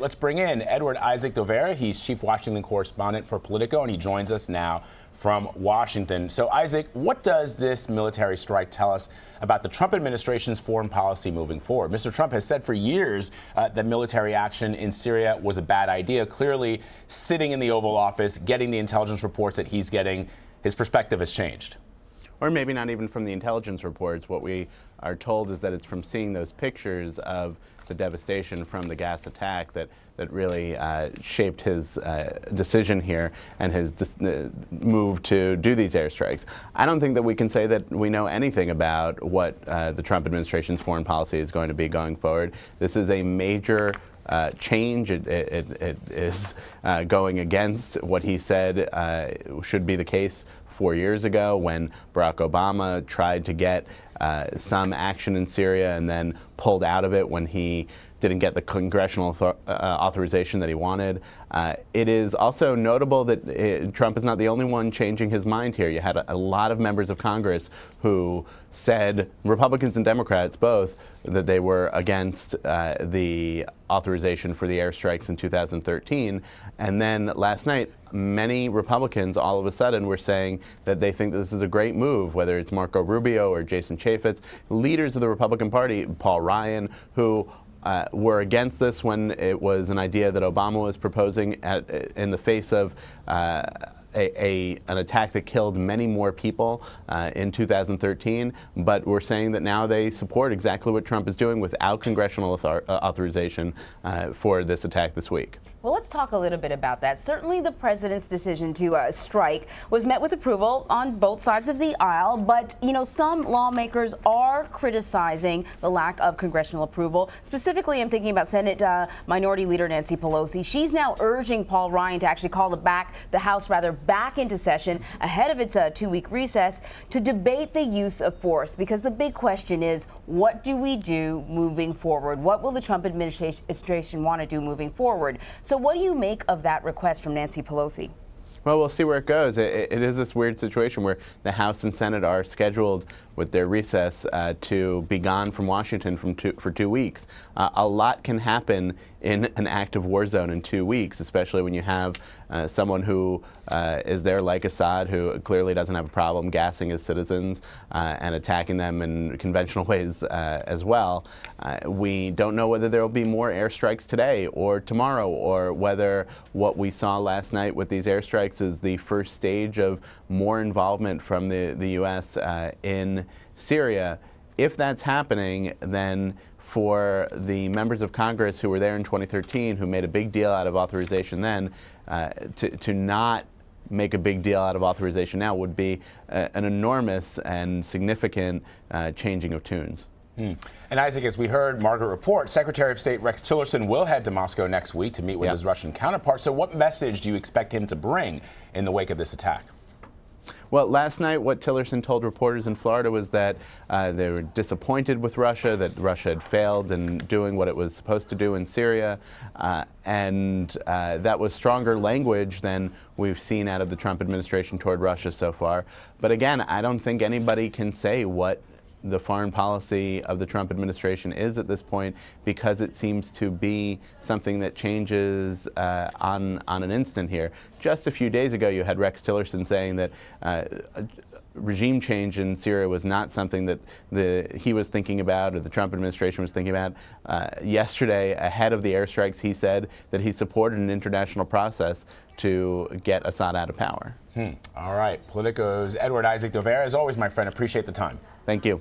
Let's bring in Edward Isaac Dovera. He's chief Washington correspondent for Politico, and he joins us now from Washington. So, Isaac, what does this military strike tell us about the Trump administration's foreign policy moving forward? Mr. Trump has said for years that military action in Syria was a bad idea. Clearly, sitting in the Oval Office, getting the intelligence reports that he's getting, his perspective has changed. Or maybe not even from the intelligence reports. What we are told is that it's from seeing those pictures of the devastation from the gas attack that really shaped his decision here and his move to do these airstrikes. I don't think that we can say that we know anything about what the Trump administration's foreign policy is going to be going forward. This is a major change. It is going against what he said should be the case 4 years ago when Barack Obama tried to get some action in Syria and then pulled out of it when he didn't get the congressional authorization that he wanted. It is also notable that Trump is not the only one changing his mind here. You had a lot of members of Congress who said, Republicans and Democrats both, that they were against the authorization for the airstrikes in 2013. And then last night, many Republicans all of a sudden were saying that they think this is a great move, whether it's Marco Rubio or Jason Chaffetz, leaders of the Republican Party, Paul Ryan, who were against this when it was an idea that Obama was proposing in the face of an attack that killed many more people in 2013, but we're saying that now they support exactly what Trump is doing without congressional authorization for this attack this week. Well, let's talk a little bit about that. Certainly the president's decision to strike was met with approval on both sides of the aisle, but, you know, some lawmakers are criticizing the lack of congressional approval. Specifically, I'm thinking about Senate Minority Leader Nancy Pelosi. She's now urging Paul Ryan to actually call the House back into session ahead of its 2-week recess to debate the use of force, because the big question is, what do we do moving forward? What will the Trump administration want to do moving forward? So what do you make of that request from Nancy Pelosi? Well, we'll see where it goes. It is this weird situation where the House and Senate are scheduled with their recess to be gone from Washington for 2 weeks. A lot can happen in an active war zone in 2 weeks, especially when you have someone who is there like Assad, who clearly doesn't have a problem gassing his citizens and attacking them in conventional ways as well. We don't know whether there will be more airstrikes today or tomorrow, or whether what we saw last night with these airstrikes is the first stage of more involvement from the U.S. In Syria. If that's happening, then for the members of Congress who were there in 2013, who made a big deal out of authorization then, to not make a big deal out of authorization now would be an enormous and significant changing of tunes. And Isaac, as we heard Margaret report, Secretary of State Rex Tillerson will head to Moscow next week to meet with his Russian counterpart. So what message do you expect him to bring in the wake of this attack? Well, last night what Tillerson told reporters in Florida was that they were disappointed with Russia, that Russia had failed in doing what it was supposed to do in Syria, and that was stronger language than we've seen out of the Trump administration toward Russia so far. But again, I don't think anybody can say what the foreign policy of the Trump administration is at this point, because it seems to be something that changes on an instant here. Just a few days ago, you had Rex Tillerson saying that regime change in Syria was not something that he was thinking about or the Trump administration was thinking about. Yesterday, ahead of the airstrikes, he said that he supported an international process to get Assad out of power. All right. Politico's Edward Isaac Dovera, as always, my friend, appreciate the time. Thank you.